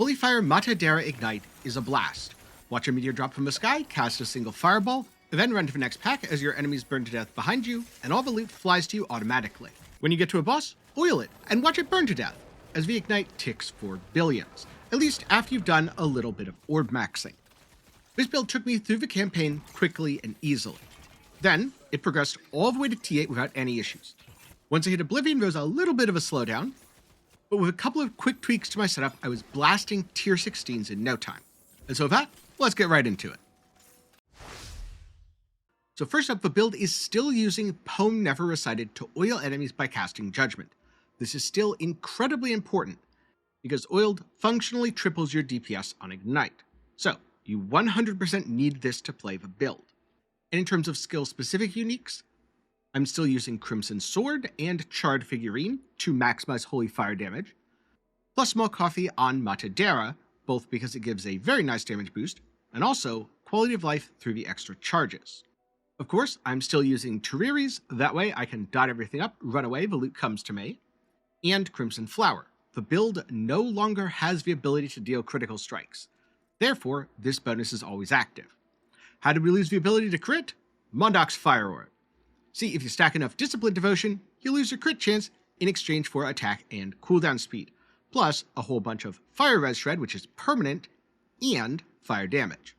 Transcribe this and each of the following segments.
Holy Fire Matadeira Ignite is a blast. Watch a meteor drop from the sky, cast a single fireball, then run to the next pack as your enemies burn to death behind you, and all the loot flies to you automatically. When you get to a boss, oil it, and watch it burn to death, as the Ignite ticks for billions, at least after you've done a little bit of orb maxing. This build took me through the campaign quickly and easily. Then, it progressed all the way to T8 without any issues. Once I hit Oblivion, there was a little bit of a slowdown, but with a couple of quick tweaks to my setup, I was blasting tier 16s in no time. And so with that, let's get right into it. So first up, the build is still using Poem Never Recited to oil enemies by casting Judgment. This is still incredibly important, because oiled functionally triples your DPS on Ignite. So, you 100% need this to play the build. And in terms of skill-specific uniques, I'm still using Crimson Sword and Charred Figurine to maximize Holy Fire damage, plus Small Coffee on Matadeira, both because it gives a very nice damage boost, and also quality of life through the extra charges. Of course, I'm still using Tiriri's, that way I can dot everything up, run away, the loot comes to me, and Crimson Flower. The build no longer has the ability to deal critical strikes. Therefore, this bonus is always active. How did we lose the ability to crit? Mondok's Fire Orb. See, if you stack enough Discipline Devotion, you lose your crit chance in exchange for attack and cooldown speed, plus a whole bunch of Fire Res Shred, which is permanent, and fire damage.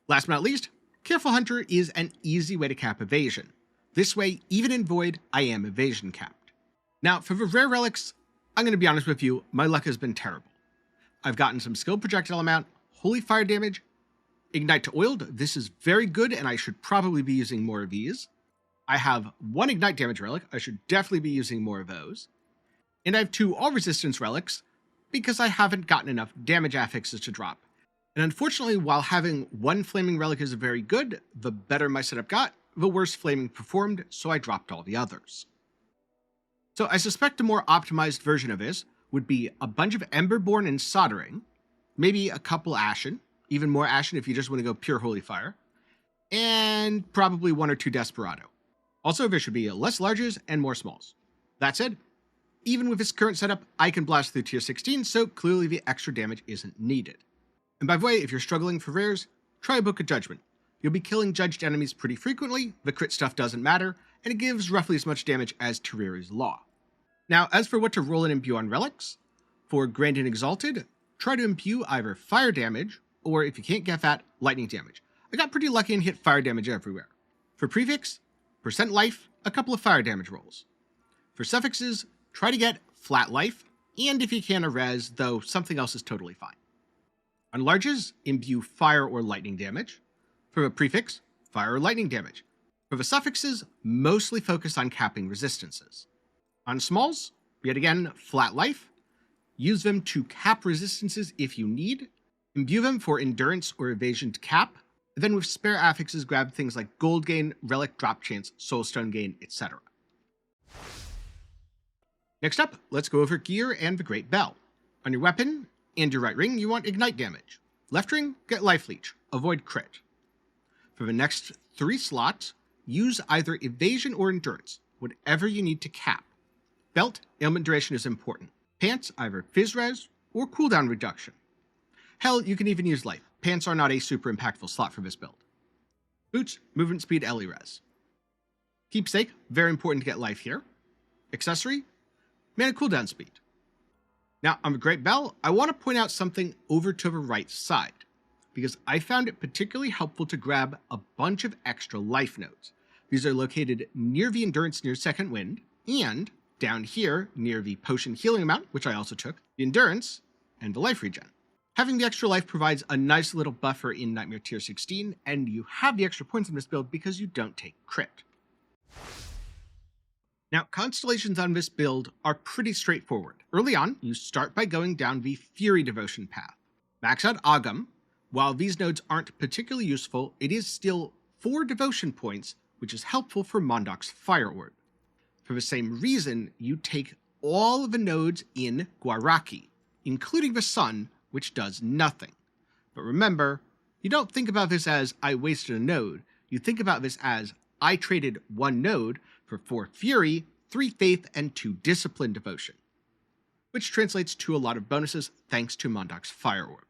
Last but not least, Careful Hunter is an easy way to cap evasion. This way, even in Void, I am evasion capped. Now, for the rare relics, I'm going to be honest with you, my luck has been terrible. I've gotten some skilled projectile amount, holy fire damage, ignite to oiled. This is very good, and I should probably be using more of these. I have one ignite damage relic. I should definitely be using more of those. And I have 2 all resistance relics because I haven't gotten enough damage affixes to drop. And unfortunately, while having one flaming relic is very good, the better my setup got, the worse flaming performed, so I dropped all the others. So I suspect a more optimized version of this would be a bunch of Emberborn and Soldering, maybe a couple Ashen, even more Ashen if you just want to go pure Holy Fire, and probably 1 or 2 Desperado. Also, there should be less larges and more smalls. That said, even with this current setup, I can blast through tier 16, so clearly the extra damage isn't needed. And by the way, if you're struggling for rares, try a Book of Judgment. You'll be killing judged enemies pretty frequently, the crit stuff doesn't matter, and it gives roughly as much damage as Tiriri's Law. Now, as for what to roll and imbue on relics, for Grand and Exalted, try to imbue either fire damage, or if you can't get that, lightning damage. I got pretty lucky and hit fire damage everywhere. For prefix, percent life, a couple of fire damage rolls. For suffixes, try to get flat life, and if you can a res, though something else is totally fine. On larges, imbue fire or lightning damage. For the prefix, fire or lightning damage. For the suffixes, mostly focus on capping resistances. On smalls, yet again, flat life. Use them to cap resistances if you need. Imbue them for endurance or evasion to cap. Then with spare affixes, grab things like gold gain, relic drop chance, soulstone gain, etc. Next up, let's go over gear and the Great Bell. On your weapon and your right ring, you want ignite damage. Left ring, get life leech, avoid crit. For the next 3 slots, use either evasion or endurance, whatever you need to cap. Belt, ailment duration is important. Pants, either phys res or cooldown reduction. Hell, you can even use life. Pants are not a super impactful slot for this build. Boots, movement speed, ele res. Keepsake, very important to get life here. Accessory, mana cooldown speed. Now, on the Great Bell, I want to point out something over to the right side, because I found it particularly helpful to grab a bunch of extra life nodes. These are located near the Endurance near Second Wind, and down here near the Potion Healing amount, which I also took, the Endurance, and the Life Regen. Having the extra life provides a nice little buffer in Nightmare tier 16, and you have the extra points in this build because you don't take crit. Now, Constellations on this build are pretty straightforward. Early on, you start by going down the Fury Devotion path. Max out Agam. While these nodes aren't particularly useful, it is still 4 devotion points, which is helpful for Mondok's Fire Orb. For the same reason, you take all of the nodes in Guaraki, including the Sun, which does nothing. But remember, you don't think about this as, I wasted a node. You think about this as, I traded 1 node for 4 Fury, 3 Faith, and 2 Discipline Devotion. which translates to a lot of bonuses thanks to Mondok's Fire Orb.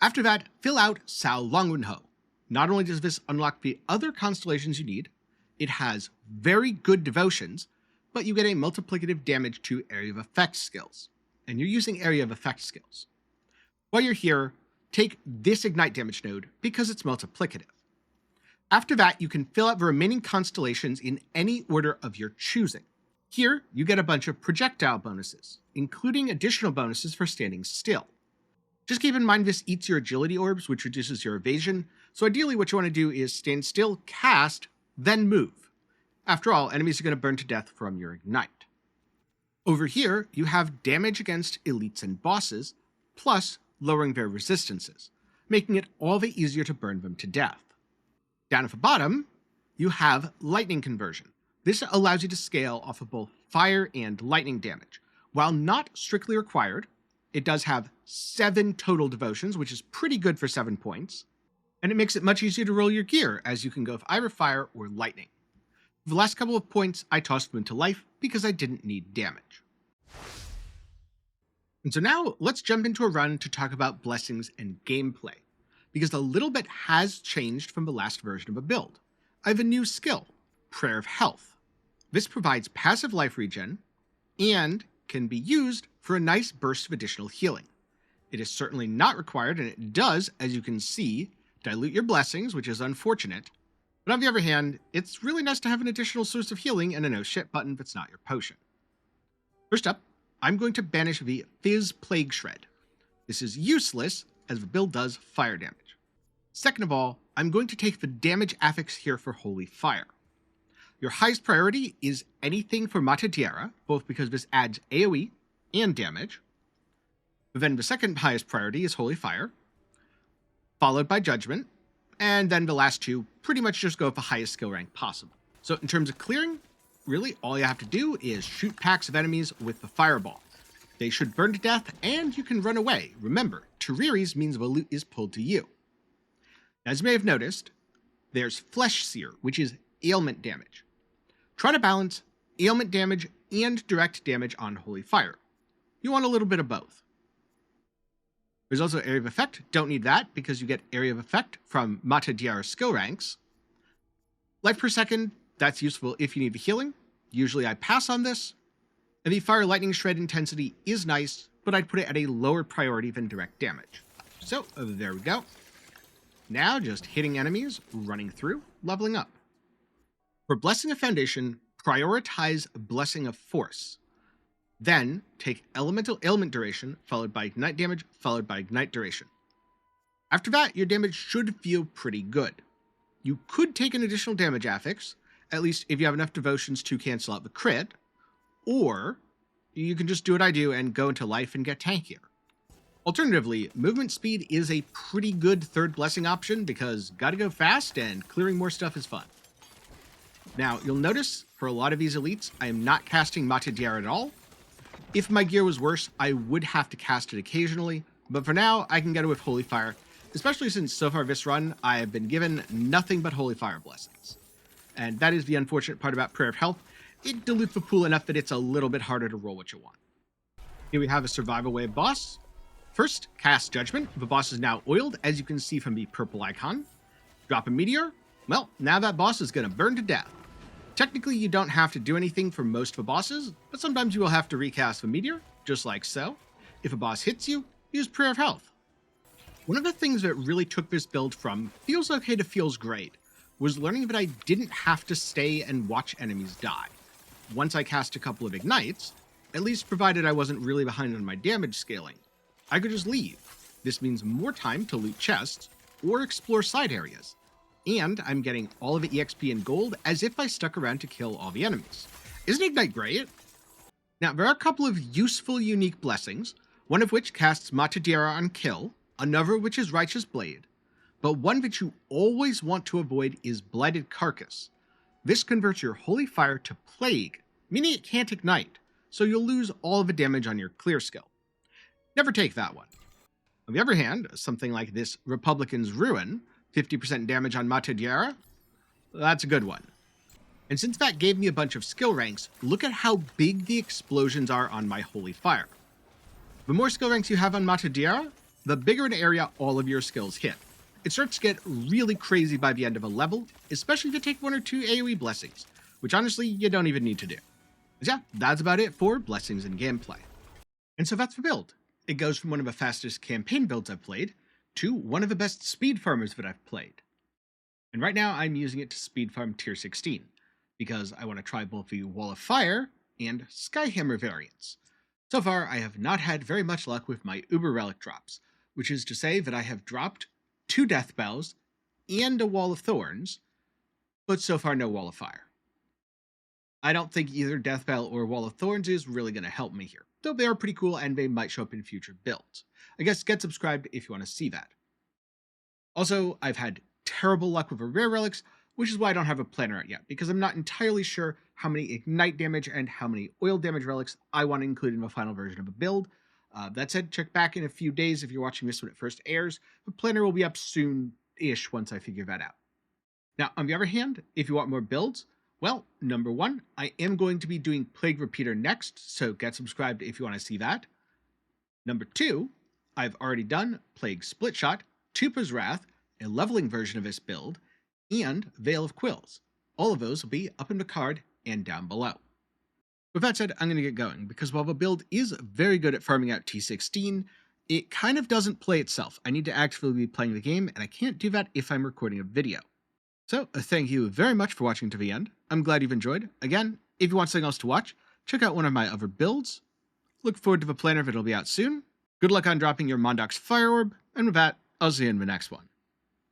After that, fill out Sao Longunho. Not only does this unlock the other constellations you need, it has very good devotions, but you get a multiplicative damage to area of effect skills, and you're using area of effect skills. While you're here, take this ignite damage node because it's multiplicative. After that, you can fill out the remaining constellations in any order of your choosing. Here, you get a bunch of projectile bonuses, including additional bonuses for standing still. Just keep in mind this eats your agility orbs, which reduces your evasion, so ideally what you want to do is stand still, cast, then move. After all, enemies are going to burn to death from your ignite. Over here, you have damage against elites and bosses, plus lowering their resistances, making it all the easier to burn them to death. Down at the bottom, you have lightning conversion. This allows you to scale off of both fire and lightning damage. While not strictly required, it does have 7 total devotions, which is pretty good for 7 points, and it makes it much easier to roll your gear, as you can go with either fire or lightning. For the last couple of points, I tossed them into life because I didn't need damage. And so now, let's jump into a run to talk about blessings and gameplay, because a little bit has changed from the last version of a build. I have a new skill, Prayer of Health. This provides passive life regen, and can be used for a nice burst of additional healing. It is certainly not required, and it does, as you can see, dilute your blessings, which is unfortunate. But on the other hand, it's really nice to have an additional source of healing and a no shit button if it's not your potion. First up, I'm going to banish the Fizz Plague Shred. This is useless, as the build does fire damage. Second of all, I'm going to take the damage affix here for Holy Fire. Your highest priority is anything for Matadeira, both because this adds AoE and damage. But then the second highest priority is Holy Fire, followed by Judgment, and then the last two pretty much just go with the highest skill rank possible. So in terms of clearing, really all you have to do is shoot packs of enemies with the Fireball. They should burn to death, and you can run away. Remember, Tiriri's means the loot is pulled to you. As you may have noticed, there's Flesh Sear, which is ailment damage. Try to balance ailment damage and direct damage on Holy Fire. You want a little bit of both. There's also Area of Effect. Don't need that because you get Area of Effect from Matadeira skill ranks. Life per second, that's useful if you need the healing. Usually I pass on this. And the Fire Lightning Shred intensity is nice, but I'd put it at a lower priority than direct damage. So, there we go. Now just hitting enemies, running through, leveling up. For Blessing of Foundation, prioritize Blessing of Force. Then, take Elemental Ailment Duration, followed by Ignite Damage, followed by Ignite Duration. After that, your damage should feel pretty good. You could take an additional damage affix, at least if you have enough devotions to cancel out the crit, or you can just do what I do and go into life and get tankier. Alternatively, movement speed is a pretty good third blessing option because gotta go fast and clearing more stuff is fun. Now, you'll notice for a lot of these elites, I am not casting Matadeira at all. If my gear was worse, I would have to cast it occasionally, but for now, I can get it with Holy Fire, especially since so far this run, I have been given nothing but Holy Fire blessings. And that is the unfortunate part about Prayer of Health. It dilutes the pool enough that it's a little bit harder to roll what you want. Here we have a Survival Wave boss. First, cast Judgment. The boss is now oiled, as you can see from the purple icon. Drop a Meteor. Well, now that boss is going to burn to death. Technically, you don't have to do anything for most of the bosses, but sometimes you will have to recast the Meteor, just like so. If a boss hits you, use Prayer of Health. One of the things that really took this build from feels okay to feels great was learning that I didn't have to stay and watch enemies die. Once I cast a couple of Ignites, at least provided I wasn't really behind on my damage scaling, I could just leave. This means more time to loot chests or explore side areas. And I'm getting all of the EXP and gold as if I stuck around to kill all the enemies. Isn't Ignite great? Now, there are a couple of useful unique blessings, one of which casts Matadeira on kill, another which is Righteous Blade, but one that you always want to avoid is Blighted Carcass. This converts your Holy Fire to Plague, meaning it can't ignite, so you'll lose all of the damage on your clear skill. Never take that one. On the other hand, something like this Republican's Ruin, 50% damage on Matadeira, that's a good one. And since that gave me a bunch of skill ranks, look at how big the explosions are on my Holy Fire. The more skill ranks you have on Matadeira, the bigger an area all of your skills hit. It starts to get really crazy by the end of a level, especially if you take 1 or 2 AoE blessings, which honestly you don't even need to do. But yeah, that's about it for blessings and gameplay. And so that's the build. It goes from one of the fastest campaign builds I've played to one of the best speed farmers that I've played. And right now I'm using it to speed farm tier 16, because I want to try both the Wall of Fire and Skyhammer variants. So far, I have not had very much luck with my Uber Relic drops, which is to say that I have dropped 2 Death Bells and a Wall of Thorns, but so far no Wall of Fire. I don't think either Death Bell or Wall of Thorns is really going to help me here, though they are pretty cool and they might show up in future builds. I guess get subscribed if you want to see that. Also, I've had terrible luck with rare relics, which is why I don't have a planner out yet, because I'm not entirely sure how many ignite damage and how many oil damage relics I want to include in the final version of a build. That said, check back in a few days if you're watching this when it first airs. The planner will be up soon-ish once I figure that out. Now, on the other hand, if you want more builds, well, number 1, I am going to be doing Plague Repeater next, so get subscribed if you want to see that. Number 2, I've already done Plague Split Shot, Tupa's Wrath, a leveling version of this build, and Veil of Quills. All of those will be up in the card and down below. With that said, I'm going to get going, because while the build is very good at farming out T16, it kind of doesn't play itself. I need to actively be playing the game, and I can't do that if I'm recording a video. So, thank you very much for watching to the end. I'm glad you've enjoyed. Again, if you want something else to watch, check out one of my other builds. Look forward to the planner that'll be out soon. Good luck on dropping your Mondok's Fire Orb, and with that, I'll see you in the next one.